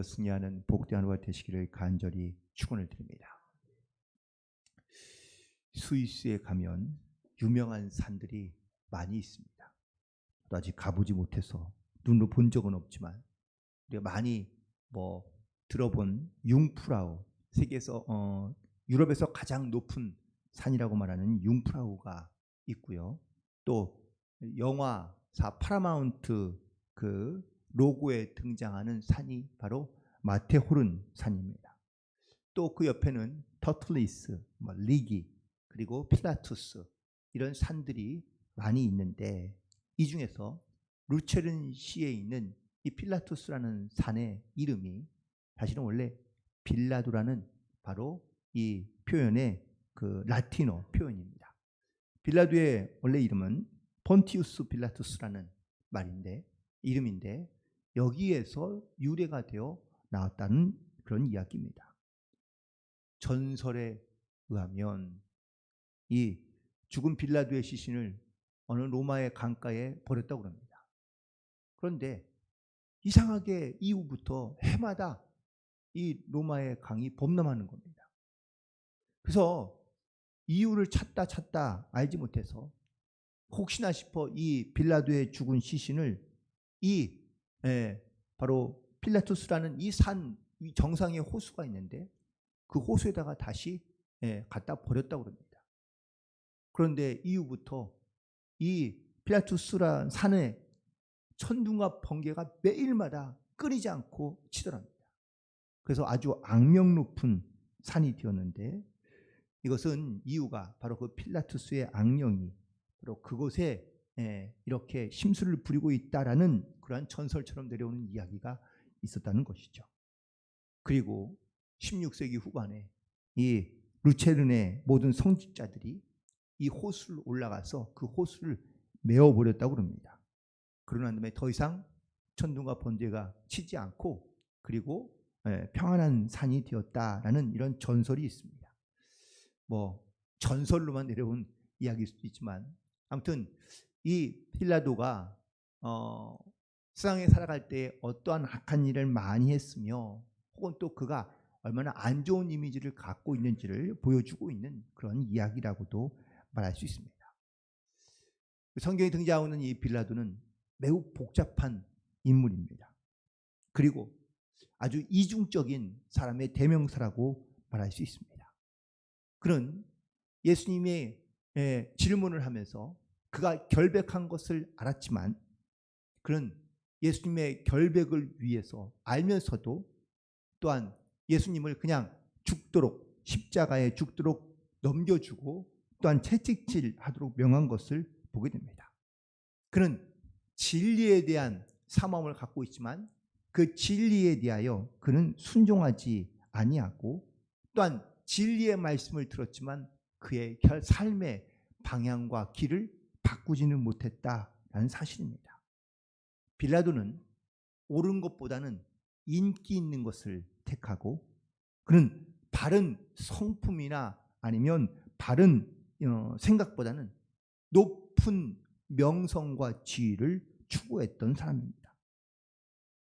승리하는 복된 하루가 되시기를 간절히 축원을 드립니다. 스위스에 가면 유명한 산들이 많이 있습니다. 또 아직 가보지 못해서 눈으로 본 적은 없지만 우리가 많이 들어본 융프라우, 세계에서 유럽에서 가장 높은 산이라고 말하는 융프라우가 있고요. 또 영화사 파라마운트 그 로고에 등장하는 산이 바로 마테호른 산입니다. 또 그 옆에는 터틀리스, 리기, 그리고 필라투스 이런 산들이 많이 있는데 이 중에서 루체른 시에 있는 이 필라투스라는 산의 이름이 사실은 원래 빌라도라는 바로 이 표현의 그 라틴어 표현입니다. 빌라도의 원래 이름은 폰티우스 빌라투스라는 이름인데 여기에서 유래가 되어 나왔다는 그런 이야기입니다. 전설에 의하면 이 죽은 빌라도의 시신을 어느 로마의 강가에 버렸다고 합니다. 그런데 이상하게 이후부터 해마다 이 로마의 강이 범람하는 겁니다. 그래서 이유를 찾다 알지 못해서 혹시나 싶어 이 빌라도의 죽은 시신을 바로 필라투스라는 이 산 정상에 호수가 있는데 그 호수에다가 다시 갖다 버렸다고 합니다. 그런데 이후부터 이 필라투스라는 산에 천둥과 번개가 매일마다 끊이지 않고 치더랍니다. 그래서 아주 악명 높은 산이 되었는데 이것은 이유가 바로 그 필라투스의 악령이 바로 그곳에 이렇게 심술을 부리고 있다라는 그러한 전설처럼 내려오는 이야기가 있었다는 것이죠. 그리고 16세기 후반에 이 루체른의 모든 성직자들이 이 호수를 올라가서 그 호수를 메워버렸다고 합니다. 그러나 다음에 더 이상 천둥과 번개가 치지 않고 그리고 평안한 산이 되었다라는 이런 전설이 있습니다. 전설로만 내려온 이야기일 수도 있지만 아무튼 이 필라도가 세상에 살아갈 때 어떠한 악한 일을 많이 했으며 혹은 또 그가 얼마나 안 좋은 이미지를 갖고 있는지를 보여주고 있는 그런 이야기라고도 말할 수 있습니다. 성경에 등장하고 있는 이 빌라도는 매우 복잡한 인물입니다. 그리고 아주 이중적인 사람의 대명사라고 말할 수 있습니다. 그는 예수님의 질문을 하면서 그가 결백한 것을 알았지만 그는 예수님의 결백을 위해서 알면서도 또한 예수님을 그냥 죽도록 십자가에 죽도록 넘겨주고 또한 채찍질하도록 명한 것을 보게 됩니다. 그는 진리에 대한 사모함을 갖고 있지만 그 진리에 대하여 그는 순종하지 아니하고 또한 진리의 말씀을 들었지만 그의 삶의 방향과 길을 바꾸지는 못했다라는 사실입니다. 빌라도는 옳은 것보다는 인기 있는 것을 택하고 그는 바른 성품이나 아니면 바른 생각보다는 높은 명성과 지위를 추구했던 사람입니다.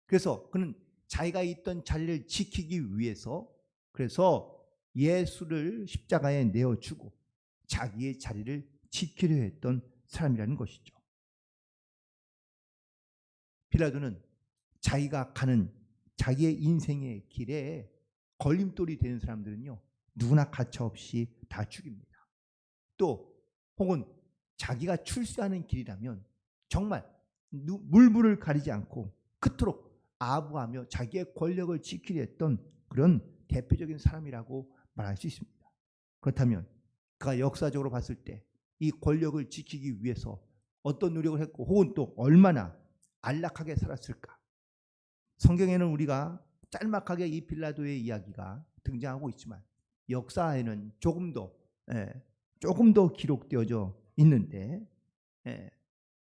그래서 그는 자기가 있던 자리를 지키기 위해서 그래서 예수를 십자가에 내어주고 자기의 자리를 지키려 했던 사람이라는 것이죠. 빌라도는 자기가 가는 자기의 인생의 길에 걸림돌이 되는 사람들은요 누구나 가차없이 다 죽입니다. 또 혹은 자기가 출세하는 길이라면 정말 물불을 가리지 않고 그토록 아부하며 자기의 권력을 지키려 했던 그런 대표적인 사람이라고 말할 수 있습니다. 그렇다면 그가 역사적으로 봤을 때 이 권력을 지키기 위해서 어떤 노력을 했고 혹은 또 얼마나 안락하게 살았을까. 성경에는 우리가 짤막하게 이 빌라도의 이야기가 등장하고 있지만 역사에는 조금 더 기록되어져 있는데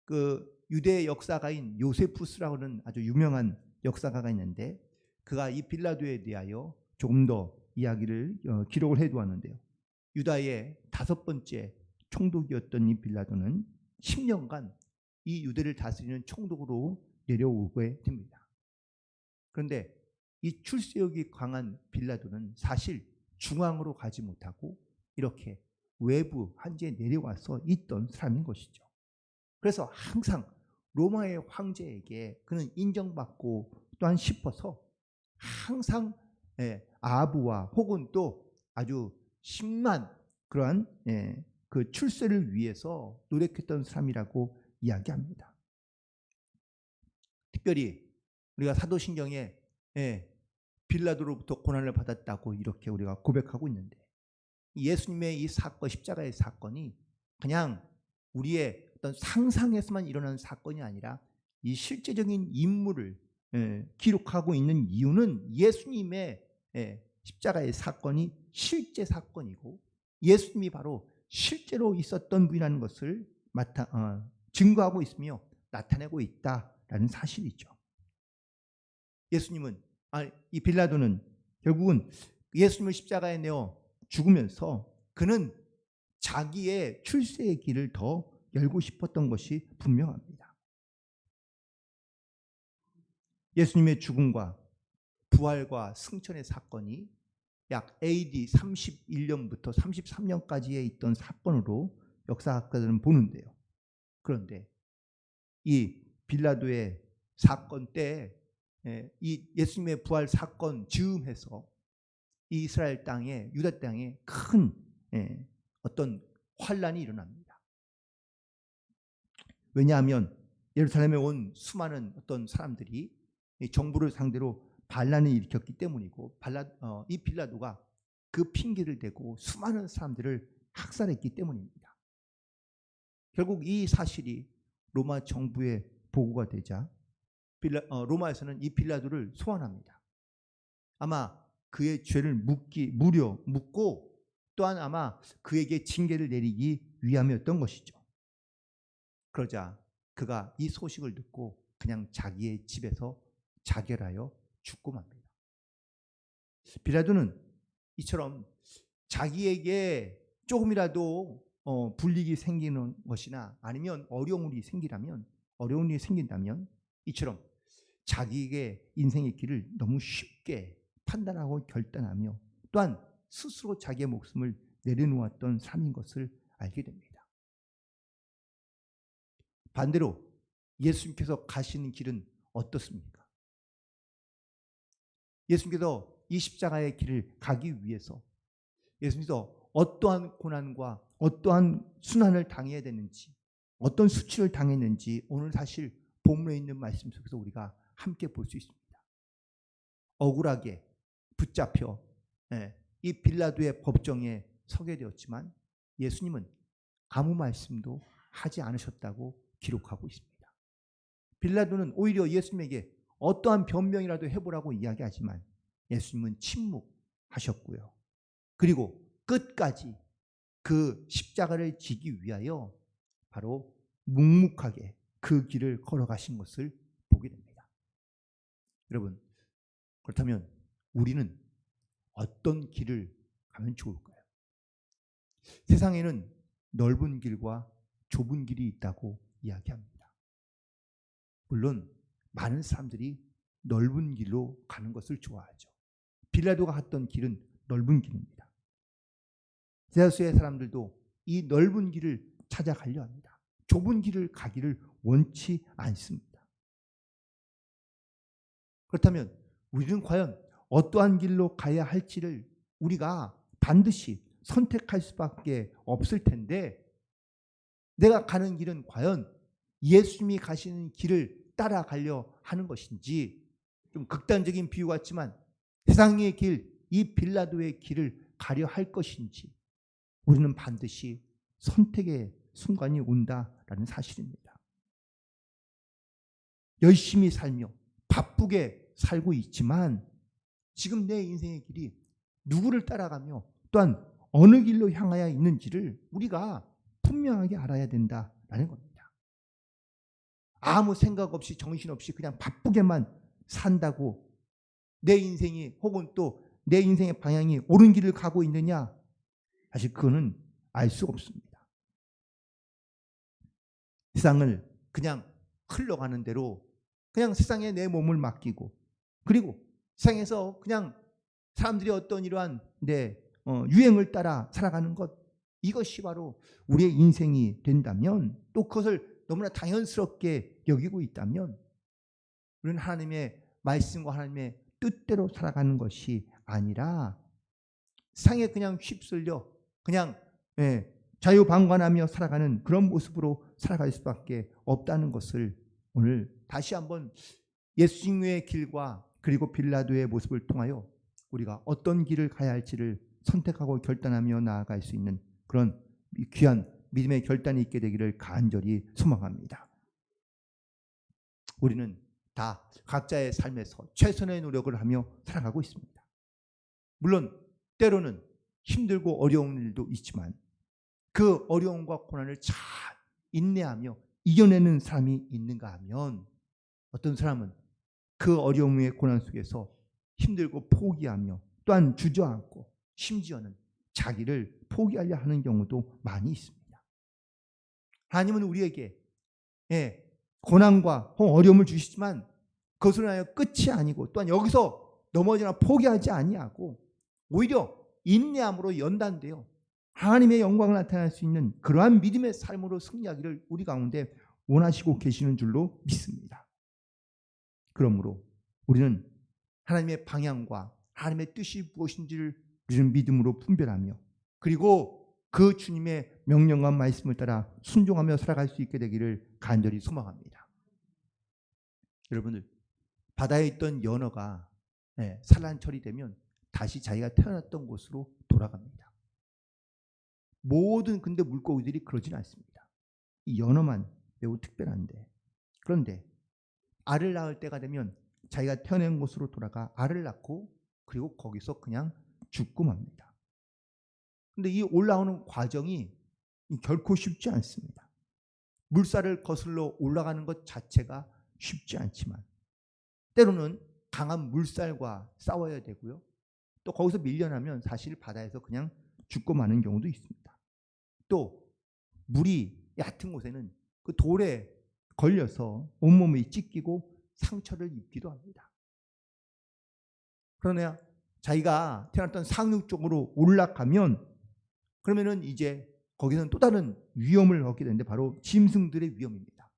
그 유대 역사가인 요세푸스라고는 아주 유명한 역사가가 있는데 그가 이 빌라도에 대하여 조금 더 이야기를 기록을 해두었는데요. 유다의 5번째 총독이었던 이 빌라도는 10년간 이 유대를 다스리는 총독으로 내려오게 됩니다. 그런데 이 출세욕이 강한 빌라도는 사실 중앙으로 가지 못하고 이렇게 외부 한지에 내려와서 있던 사람인 것이죠. 그래서 항상 로마의 황제에게 그는 인정받고 또한 싶어서 항상 아부와 혹은 또 아주 심한 그러한 그 출세를 위해서 노력했던 사람이라고 이야기합니다. 특별히 우리가 사도신경에 빌라도로부터 고난을 받았다고 이렇게 우리가 고백하고 있는데, 예수님의 이 사건, 십자가의 사건이 그냥 우리의 어떤 상상에서만 일어난 사건이 아니라 이 실제적인 인물을 기록하고 있는 이유는 예수님의 십자가의 사건이 실제 사건이고 예수님이 바로 실제로 있었던 분이라는 것을 증거하고 있으며 나타내고 있다라는 사실이죠. 예수님은, 이 빌라도는 결국은 예수님을 십자가에 내어 죽으면서 그는 자기의 출세의 길을 더 열고 싶었던 것이 분명합니다. 예수님의 죽음과 부활과 승천의 사건이 약 AD 31년부터 33년까지에 있던 사건으로 역사학자들은 보는데요. 그런데 이 빌라도의 사건 때 이 예수님의 부활 사건 즈음해서 이 이스라엘 땅에, 유다 땅에 큰 어떤 환란이 일어납니다. 왜냐하면 예루살렘에 온 수많은 어떤 사람들이 정부를 상대로 반란을 일으켰기 때문이고, 이 빌라도가 그 핑계를 대고 수많은 사람들을 학살했기 때문입니다. 결국 이 사실이 로마 정부에 보고가 되자 로마에서는 이 빌라도를 소환합니다. 아마 그의 죄를 묻고 또한 아마 그에게 징계를 내리기 위함이었던 것이죠. 그러자 그가 이 소식을 듣고 그냥 자기의 집에서 자결하여 죽고 맙니다. 빌라도는 이처럼 자기에게 조금이라도 불이익이 생기는 것이나 아니면 어려운 일이 생긴다면 이처럼 자기에게 인생의 길을 너무 쉽게 판단하고 결단하며 또한 스스로 자기의 목숨을 내려놓았던 삶인 것을 알게 됩니다. 반대로 예수님께서 가시는 길은 어떻습니까? 예수님께서 이 십자가의 길을 가기 위해서 예수님께서 어떠한 고난과 어떠한 순환을 당해야 되는지, 어떤 수치를 당했는지 오늘 사실 본문에 있는 말씀 속에서 우리가 함께 볼 수 있습니다. 억울하게 붙잡혀 이 빌라도의 법정에 서게 되었지만 예수님은 아무 말씀도 하지 않으셨다고 기록하고 있습니다. 빌라도는 오히려 예수님에게 어떠한 변명이라도 해보라고 이야기하지만 예수님은 침묵하셨고요. 그리고 끝까지 그 십자가를 지기 위하여 바로 묵묵하게 그 길을 걸어가신 것을 보게 됩니다. 여러분, 그렇다면 우리는 어떤 길을 가면 좋을까요? 세상에는 넓은 길과 좁은 길이 있다고 이야기합니다. 물론 많은 사람들이 넓은 길로 가는 것을 좋아하죠. 빌라도가 갔던 길은 넓은 길입니다. 대다수의 사람들도 이 넓은 길을 찾아가려 합니다. 좁은 길을 가기를 원치 않습니다. 그렇다면 우리는 과연 어떠한 길로 가야 할지를 우리가 반드시 선택할 수밖에 없을 텐데, 내가 가는 길은 과연 예수님이 가시는 길을 따라가려 하는 것인지, 좀 극단적인 비유 같지만 세상의 길, 이 빌라도의 길을 가려 할 것인지 우리는 반드시 선택의 순간이 온다라는 사실입니다. 열심히 살며 바쁘게 살고 있지만 지금 내 인생의 길이 누구를 따라가며 또한 어느 길로 향하여 있는지를 우리가 분명하게 알아야 된다라는 겁니다. 아무 생각 없이 정신없이 그냥 바쁘게만 산다고 내 인생이 혹은 또 내 인생의 방향이 옳은 길을 가고 있느냐? 사실 그거는 알 수가 없습니다. 세상을 그냥 흘러가는 대로 그냥 세상에 내 몸을 맡기고, 그리고 세상에서 그냥 사람들이 어떤 이러한 유행을 따라 살아가는 것, 이것이 바로 우리의 인생이 된다면, 또 그것을 너무나 당연스럽게 여기고 있다면, 우리는 하나님의 말씀과 하나님의 뜻대로 살아가는 것이 아니라 세상에 그냥 휩쓸려 그냥 자유방관하며 살아가는 그런 모습으로 살아갈 수밖에 없다는 것을 오늘 다시 한번 예수님의 길과 그리고 빌라도의 모습을 통하여 우리가 어떤 길을 가야 할지를 선택하고 결단하며 나아갈 수 있는 그런 귀한 믿음의 결단이 있게 되기를 간절히 소망합니다. 우리는 다 각자의 삶에서 최선의 노력을 하며 살아가고 있습니다. 물론 때로는 힘들고 어려운 일도 있지만 그 어려움과 고난을 잘 인내하며 이겨내는 사람이 있는가 하면, 어떤 사람은 그 어려움의 고난 속에서 힘들고 포기하며 또한 주저앉고 심지어는 자기를 포기하려 하는 경우도 많이 있습니다. 하나님은 우리에게 고난과 어려움을 주시지만 그것으로 인하여 끝이 아니고, 또한 여기서 넘어지나 포기하지 아니하고 오히려 인내함으로 연단되어 하나님의 영광을 나타낼 수 있는 그러한 믿음의 삶으로 승리하기를 우리 가운데 원하시고 계시는 줄로 믿습니다. 그러므로 우리는 하나님의 방향과 하나님의 뜻이 무엇인지를 우리는 믿음으로 분별하며, 그리고 그 주님의 명령과 말씀을 따라 순종하며 살아갈 수 있게 되기를 간절히 소망합니다. 여러분들, 바다에 있던 연어가 산란철이 되면 다시 자기가 태어났던 곳으로 돌아갑니다. 모든 근데 물고기들이 그러지는 않습니다. 이 연어만 매우 특별한데, 그런데 알을 낳을 때가 되면 자기가 태어난 곳으로 돌아가 알을 낳고 그리고 거기서 그냥 죽고 맙니다. 그런데 이 올라오는 과정이 결코 쉽지 않습니다. 물살을 거슬러 올라가는 것 자체가 쉽지 않지만 때로는 강한 물살과 싸워야 되고요. 또 거기서 밀려나면 사실 바다에서 그냥 죽고 마는 경우도 있습니다. 또 물이 얕은 곳에는 그 돌에 걸려서 온몸이 찢기고 상처를 입기도 합니다. 그러나 자기가 태어났던 상륙 쪽으로 올라가면 그러면은 이제 거기서는 또 다른 위험을 얻게 되는데, 바로 짐승들의 위험입니다.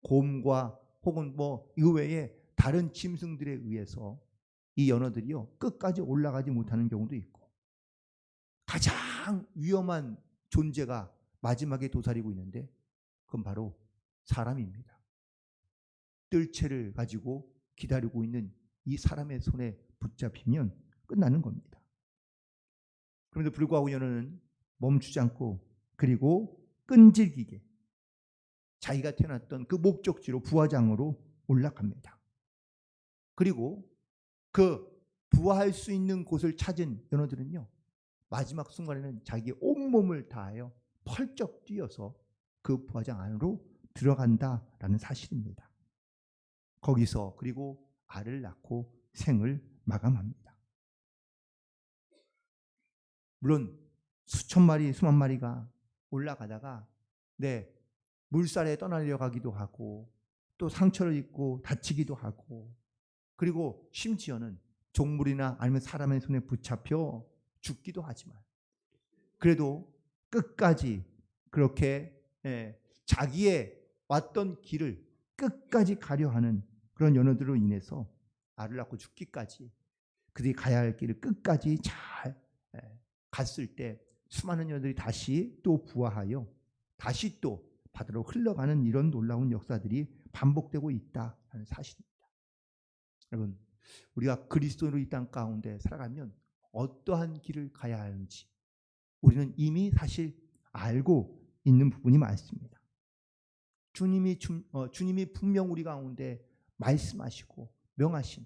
곰과 혹은 이거 외에 다른 짐승들에 의해서 이 연어들이요 끝까지 올라가지 못하는 경우도 있고, 가장 위험한 존재가 마지막에 도사리고 있는데 그건 바로 사람입니다. 뜰채를 가지고 기다리고 있는 이 사람의 손에 붙잡히면 끝나는 겁니다. 그런데도 불구하고 연어는 멈추지 않고 그리고 끈질기게 자기가 태어났던 그 목적지로 부화장으로 올라갑니다. 그리고 그 부화할 수 있는 곳을 찾은 연어들은요 마지막 순간에는 자기의 온몸을 다하여 펄쩍 뛰어서 그 부화장 안으로 들어간다라는 사실입니다. 거기서 그리고 알을 낳고 생을 마감합니다. 물론 수천 마리 수만 마리가 올라가다가 물살에 떠나려 가기도 하고 또 상처를 입고 다치기도 하고, 그리고 심지어는 종물이나 아니면 사람의 손에 붙잡혀 죽기도 하지만 그래도 끝까지 그렇게 자기의 왔던 길을 끝까지 가려 하는 그런 연어들로 인해서 알을 낳고 죽기까지 그들이 가야 할 길을 끝까지 잘 갔을 때 수많은 연어들이 다시 또 부화하여 다시 또 바다로 흘러가는 이런 놀라운 역사들이 반복되고 있다는 사실입니다. 여러분, 우리가 그리스도로 이 땅 가운데 살아가면 어떠한 길을 가야 하는지 우리는 이미 사실 알고 있는 부분이 많습니다. 주님이 분명 우리 가운데 말씀하시고 명하신,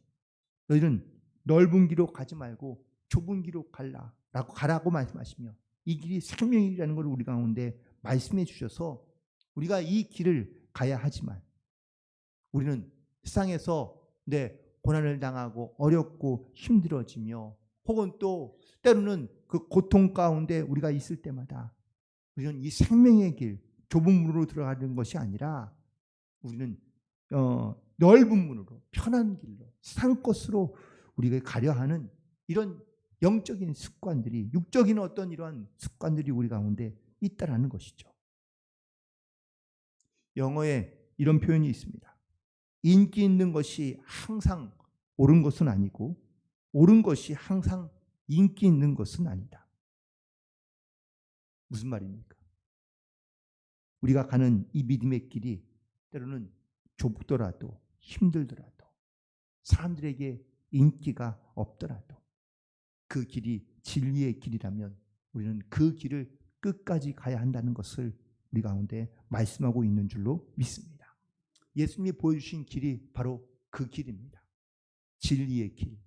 너희는 넓은 길로 가지 말고 좁은 길로 가라고 말씀하시며 이 길이 생명이라는 걸 우리 가운데 말씀해 주셔서 우리가 이 길을 가야 하지만 우리는 세상에서 고난을 당하고 어렵고 힘들어지며 혹은 또 때로는 그 고통 가운데 우리가 있을 때마다 우리는 이 생명의 길, 좁은 문으로 들어가는 것이 아니라 우리는 넓은 문으로, 편한 길로, 세상 것으로 우리가 가려 하는 이런 영적인 습관들이, 육적인 어떤 이러한 습관들이 우리 가운데 있다라는 것이죠. 영어에 이런 표현이 있습니다. 인기 있는 것이 항상 옳은 것은 아니고 옳은 것이 항상 인기 있는 것은 아니다. 무슨 말입니까? 우리가 가는 이 믿음의 길이 때로는 좁더라도 힘들더라도 사람들에게 인기가 없더라도 그 길이 진리의 길이라면 우리는 그 길을 끝까지 가야 한다는 것을 우리 가운데 말씀하고 있는 줄로 믿습니다. 예수님이 보여주신 길이 바로 그 길입니다. 진리의 길.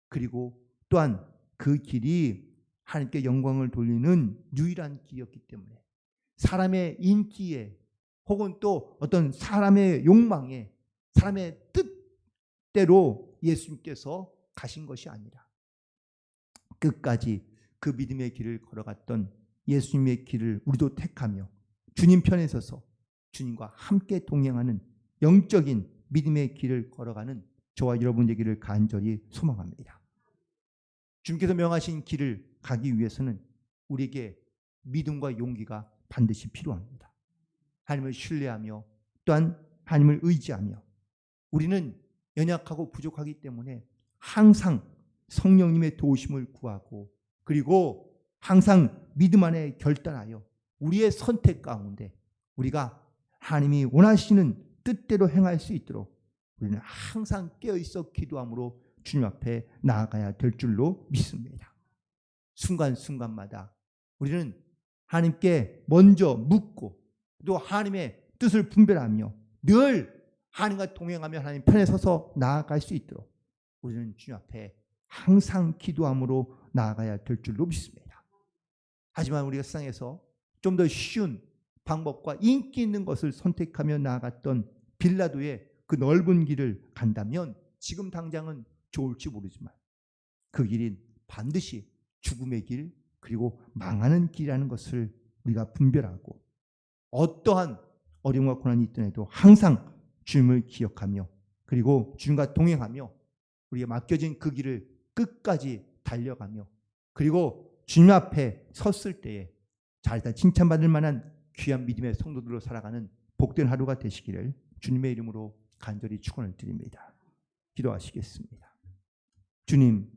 그리고 또한 그 길이 하나님께 영광을 돌리는 유일한 길이었기 때문에 사람의 인기에 혹은 또 어떤 사람의 욕망에 사람의 뜻대로 예수님께서 가신 것이 아니라 끝까지 그 믿음의 길을 걸어갔던 예수님의 길을 우리도 택하며 주님 편에 서서 주님과 함께 동행하는 영적인 믿음의 길을 걸어가는 저와 여러분 되기를 간절히 소망합니다. 주님께서 명하신 길을 가기 위해서는 우리에게 믿음과 용기가 반드시 필요합니다. 하나님을 신뢰하며 또한 하나님을 의지하며 우리는 연약하고 부족하기 때문에 항상 성령님의 도우심을 구하고 그리고 항상 믿음 안에 결단하여 우리의 선택 가운데 우리가 하나님이 원하시는 뜻대로 행할 수 있도록 우리는 항상 깨어있어 기도함으로 주님 앞에 나아가야 될 줄로 믿습니다. 순간순간마다 우리는 하나님께 먼저 묻고 또 하나님의 뜻을 분별하며 늘 하나님과 동행하며 하나님 편에 서서 나아갈 수 있도록 우리는 주님 앞에 항상 기도함으로 나아가야 될 줄로 믿습니다. 하지만 우리가 세상에서 좀 더 쉬운 방법과 인기 있는 것을 선택하며 나아갔던 빌라도의 그 넓은 길을 간다면 지금 당장은 좋을지 모르지만 그 길은 반드시 죽음의 길 그리고 망하는 길이라는 것을 우리가 분별하고 어떠한 어려움과 고난이 있더라도 항상 주님을 기억하며 그리고 주님과 동행하며 우리가 맡겨진 그 길을 끝까지 달려가며 그리고 주님 앞에 섰을 때에 잘다 칭찬받을 만한 귀한 믿음의 성도들로 살아가는 복된 하루가 되시기를 주님의 이름으로 간절히 축원을 드립니다. 기도하시겠습니다. 주님,